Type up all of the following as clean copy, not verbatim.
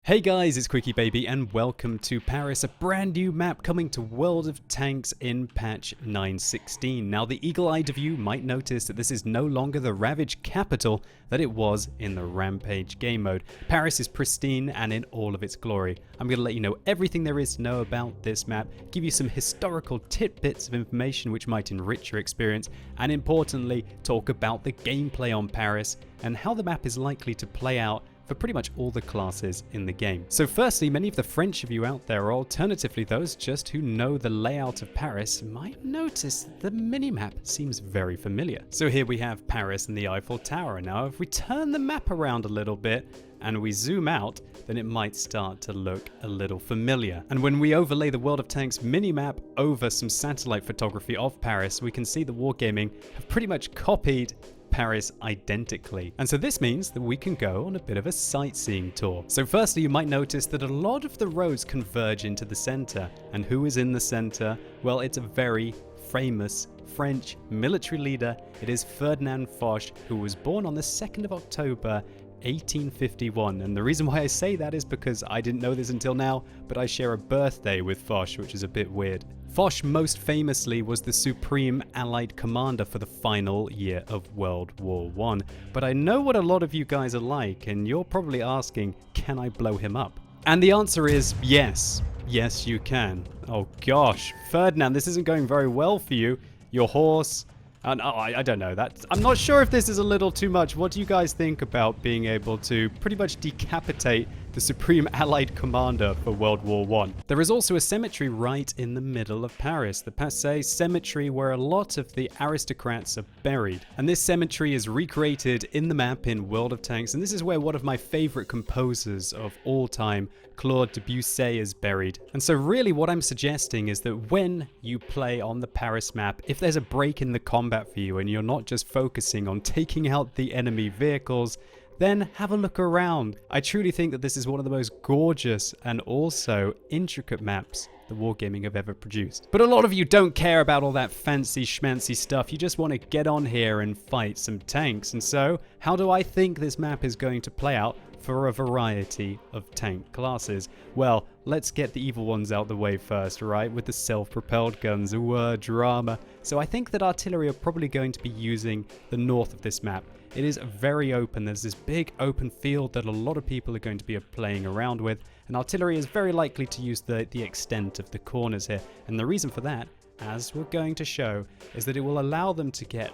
Hey guys, it's QuickyBaby and welcome to Paris, a brand new map coming to World of Tanks in patch 9.16. Now the eagle-eyed of you might notice that this is no longer the ravaged capital that it was in the Rampage game mode. Paris is pristine and in all of its glory. I'm going to let you know everything there is to know about this map, give you some historical tidbits of information which might enrich your experience, and importantly talk about the gameplay on Paris and how the map is likely to play out for pretty much all the classes in the game. So firstly, many of the French of you out there, or alternatively those just who know the layout of Paris, might notice the minimap seems very familiar. So here we have Paris and the Eiffel Tower. Now if we turn the map around a little bit and we zoom out, then it might start to look a little familiar. And when we overlay the World of Tanks minimap over some satellite photography of Paris, we can see the Wargaming have pretty much copied Paris identically. And so this means that we can go on a bit of a sightseeing tour. So firstly, you might notice that a lot of the roads converge into the center. And who is in the center? Well, it's a very famous French military leader. It is Ferdinand Foch, who was born on the 2nd of October 1851. And the reason why I say that is because I didn't know this until now, but I share a birthday with Foch, which is a bit weird. Foch most famously was the supreme Allied commander for the final year of World War I. But I know what a lot of you guys are like, and you're probably asking, can I blow him up? And the answer is yes. Yes, you can. Oh gosh, Ferdinand, this isn't going very well for you. Your horse. And I don't know. I'm not sure if this is a little too much. What do you guys think about being able to pretty much decapitate the Supreme Allied Commander for World War I? There is also a cemetery right in the middle of Paris, the Passé Cemetery, where a lot of the aristocrats are buried. And this cemetery is recreated in the map in World of Tanks, and this is where one of my favorite composers of all time, Claude Debussy, is buried. And so really what I'm suggesting is that when you play on the Paris map, if there's a break in the combat for you and you're not just focusing on taking out the enemy vehicles, then have a look around. I truly think that this is one of the most gorgeous and also intricate maps the Wargaming have ever produced. But a lot of you don't care about all that fancy schmancy stuff. You just want to get on here and fight some tanks. And so, how do I think this map is going to play out for a variety of tank classes? Well, let's get the evil ones out the way first, right? With the self-propelled guns. Ooh, drama. So I think that artillery are probably going to be using the north of this map. It is very open. There's this big open field that a lot of people are going to be playing around with, and artillery is very likely to use the extent of the corners here. And the reason for that, as we're going to show, is that it will allow them to get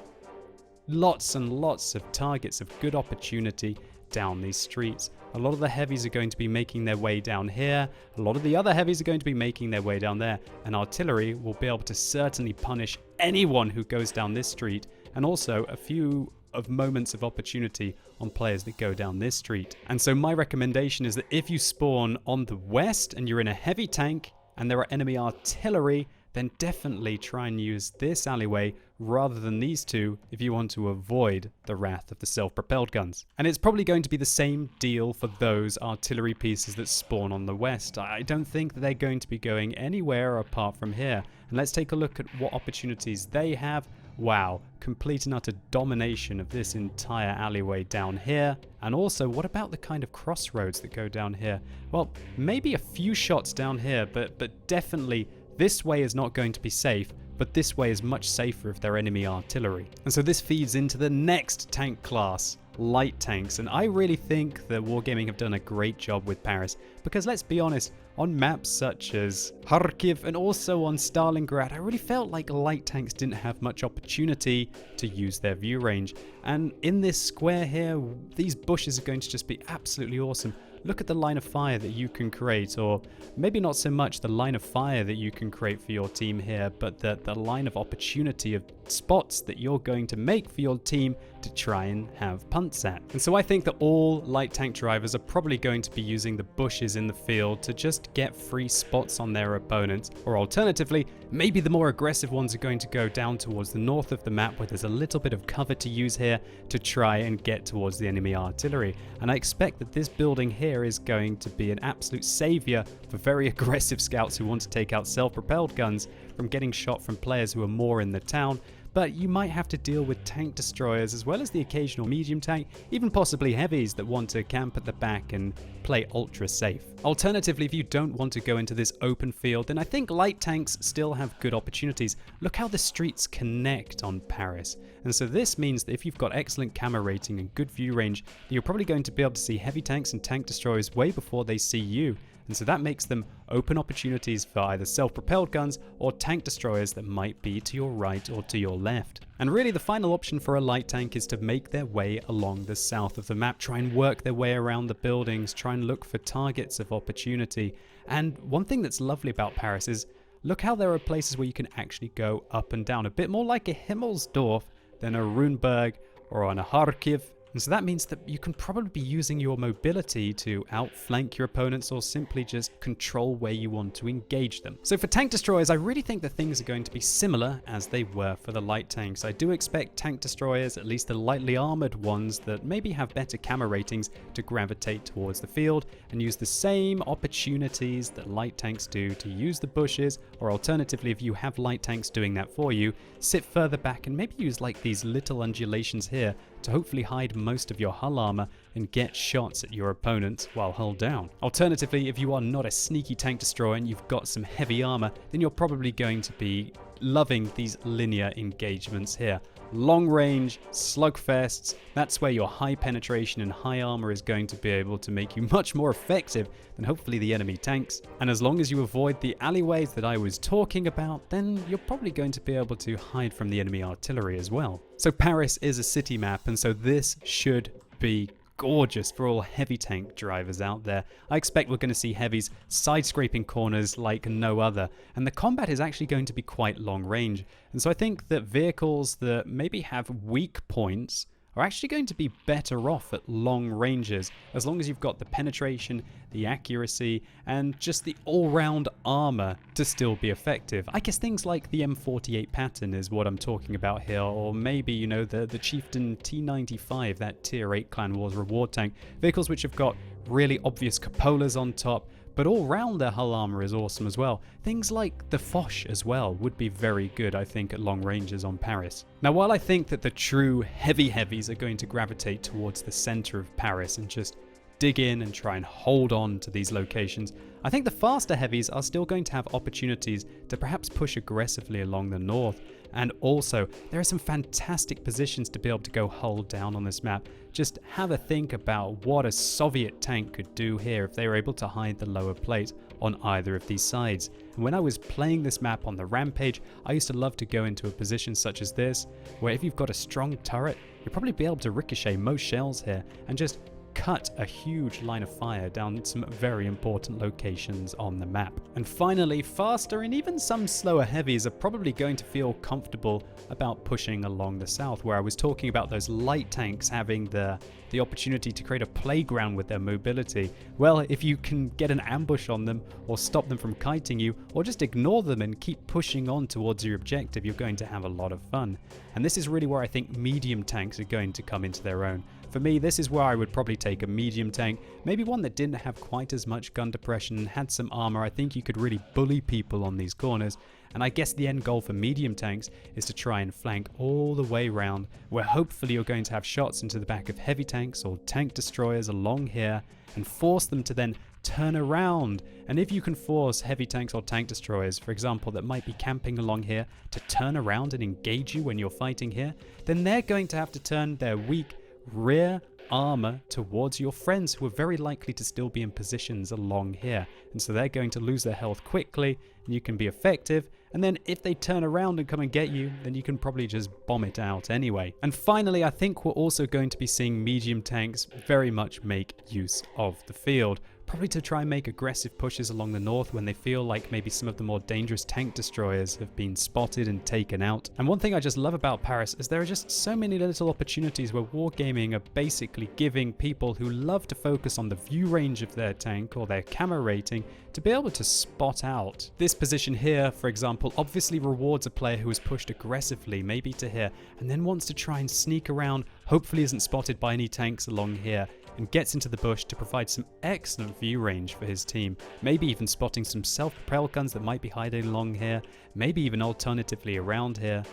lots and lots of targets of good opportunity down these streets. A lot of the heavies are going to be making their way down here. A lot of the other heavies are going to be making their way down there. And artillery will be able to certainly punish anyone who goes down this street, and also a few of moments of opportunity on players that go down this street. And so my recommendation is that if you spawn on the west and you're in a heavy tank and there are enemy artillery, then definitely try and use this alleyway rather than these two if you want to avoid the wrath of the self-propelled guns. And it's probably going to be the same deal for those artillery pieces that spawn on the west. I don't think that they're going to be going anywhere apart from here. And let's take a look at what opportunities they have. Wow, complete and utter domination of this entire alleyway down here. And also, what about the kind of crossroads that go down here? Well, maybe a few shots down here, but definitely this way is not going to be safe, but this way is much safer if they're enemy artillery. And so this feeds into the next tank class, light tanks. And I really think that Wargaming have done a great job with Paris, because let's be honest, on maps such as Kharkiv and also on Stalingrad, I really felt like light tanks didn't have much opportunity to use their view range. And in this square here, these bushes are going to just be absolutely awesome. Look at the line of fire that you can create, or maybe not so much the line of fire that you can create for your team here, but the line of opportunity of spots that you're going to make for your team to try and have punts at. And so I think that all light tank drivers are probably going to be using the bushes in the field to just get free spots on their opponents, or alternatively, maybe the more aggressive ones are going to go down towards the north of the map where there's a little bit of cover to use here to try and get towards the enemy artillery. And I expect that this building here is going to be an absolute savior for very aggressive scouts who want to take out self-propelled guns from getting shot from players who are more in the town. but you might have to deal with tank destroyers as well as the occasional medium tank, even possibly heavies that want to camp at the back and play ultra safe. Alternatively, if you don't want to go into this open field, then I think light tanks still have good opportunities. Look how the streets connect on Paris. And so this means that if you've got excellent camera rating and good view range, you're probably going to be able to see heavy tanks and tank destroyers way before they see you. And so that makes them open opportunities for either self-propelled guns or tank destroyers that might be to your right or to your left. And really the final option for a light tank is to make their way along the south of the map, try and work their way around the buildings, try and look for targets of opportunity. And one thing that's lovely about Paris is look how there are places where you can actually go up and down, a bit more like a Himmelsdorf than a Runeberg or on a Kharkiv. And so that means that you can probably be using your mobility to outflank your opponents or simply just control where you want to engage them. So for tank destroyers, I really think that things are going to be similar as they were for the light tanks. I do expect tank destroyers, at least the lightly armored ones that maybe have better camera ratings, to gravitate towards the field and use the same opportunities that light tanks do to use the bushes, or alternatively, if you have light tanks doing that for you, sit further back and maybe use like these little undulations here to hopefully hide most of your hull armor and get shots at your opponents while hull down. Alternatively, if you are not a sneaky tank destroyer and you've got some heavy armor, then you're probably going to be loving these linear engagements here. Long range, slugfests, that's where your high penetration and high armor is going to be able to make you much more effective than hopefully the enemy tanks. And as long as you avoid the alleyways that I was talking about, then you're probably going to be able to hide from the enemy artillery as well. So Paris is a city map, and so this should be gorgeous for all heavy tank drivers out there. I expect we're going to see heavies side-scraping corners like no other, and the combat is actually going to be quite long range. And so I think that vehicles that maybe have weak points are actually going to be better off at long ranges, as long as you've got the penetration, the accuracy, and just the all-round armor to still be effective. I guess things like the M48 pattern is what I'm talking about here, or maybe, you know, the Chieftain T95, that Tier 8 Clan Wars reward tank. Vehicles which have got really obvious cupolas on top, but all round their hull armor is awesome as well. Things like the Foch as well would be very good, I think, at long ranges on Paris. Now, while I think that the true heavies are going to gravitate towards the center of Paris and just dig in and try and hold on to these locations, I think the faster heavies are still going to have opportunities to perhaps push aggressively along the north. And also, there are some fantastic positions to be able to go hull down on this map. Just have a think about what a Soviet tank could do here if they were able to hide the lower plate on either of these sides. And when I was playing this map on the Rampage, I used to love to go into a position such as this, where if you've got a strong turret, you'll probably be able to ricochet most shells here and just cut a huge line of fire down some very important locations on the map. And finally, faster and even some slower heavies are probably going to feel comfortable about pushing along the south, where I was talking about those light tanks having the opportunity to create a playground with their mobility. Well, if you can get an ambush on them or stop them from kiting you, or just ignore them and keep pushing on towards your objective, you're going to have a lot of fun. And this is really where I think medium tanks are going to come into their own. For me, this is where I would probably take a medium tank, maybe one that didn't have quite as much gun depression and had some armor. I think you could really bully people on these corners. And I guess the end goal for medium tanks is to try and flank all the way around, where hopefully you're going to have shots into the back of heavy tanks or tank destroyers along here and force them to then turn around. And if you can force heavy tanks or tank destroyers, for example, that might be camping along here, to turn around and engage you when you're fighting here, then they're going to have to turn their weak rear armor towards your friends, who are very likely to still be in positions along here. And so they're going to lose their health quickly, and you can be effective. And then if they turn around and come and get you, then you can probably just bomb it out anyway. And finally, I think we're also going to be seeing medium tanks very much make use of the field, probably to try and make aggressive pushes along the north when they feel like maybe some of the more dangerous tank destroyers have been spotted and taken out. And one thing I just love about Paris is there are just so many little opportunities where wargaming are basically giving people who love to focus on the view range of their tank or their camera rating to be able to spot out. This position here, for example, obviously rewards a player who has pushed aggressively, maybe to here, and then wants to try and sneak around, hopefully isn't spotted by any tanks along here, and gets into the bush to provide some excellent view range for his team. Maybe even spotting some self-propelled guns that might be hiding along here, maybe even alternatively around here.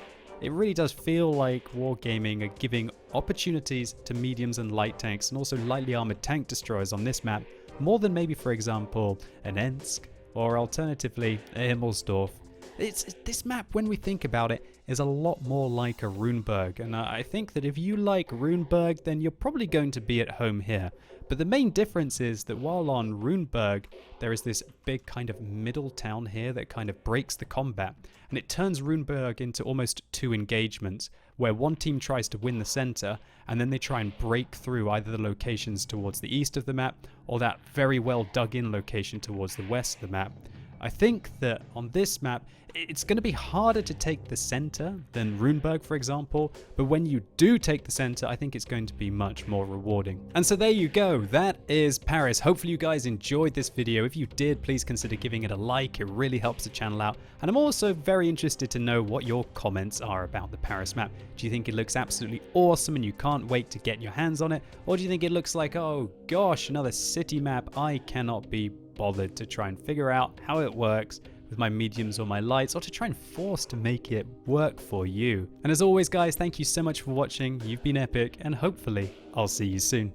it really does feel like Wargaming are giving opportunities to mediums and light tanks and also lightly armored tank destroyers on this map, more than maybe, for example, an Ensk or alternatively a Himmelsdorf. This map, when we think about it, is a lot more like a Runeberg, and I think that if you like Runeberg, then you're probably going to be at home here. But the main difference is that while on Runeberg, there is this big kind of middle town here that kind of breaks the combat, and it turns Runeberg into almost two engagements, where one team tries to win the center, and then they try and break through either the locations towards the east of the map, or that very well dug in location towards the west of the map. I think that on this map, it's going to be harder to take the center than Runeberg, for example, but when you do take the center, I think it's going to be much more rewarding. And so there you go, that is Paris. Hopefully you guys enjoyed this video. If you did, please consider giving it a like, it really helps the channel out. And I'm also very interested to know what your comments are about the Paris map. Do you think it looks absolutely awesome and you can't wait to get your hands on it? Or do you think it looks like, oh gosh, another city map, I cannot be bothered to try and figure out how it works with my mediums or my lights, or to try and force to make it work for you. And as always guys, thank you so much for watching. You've been epic, and hopefully I'll see you soon.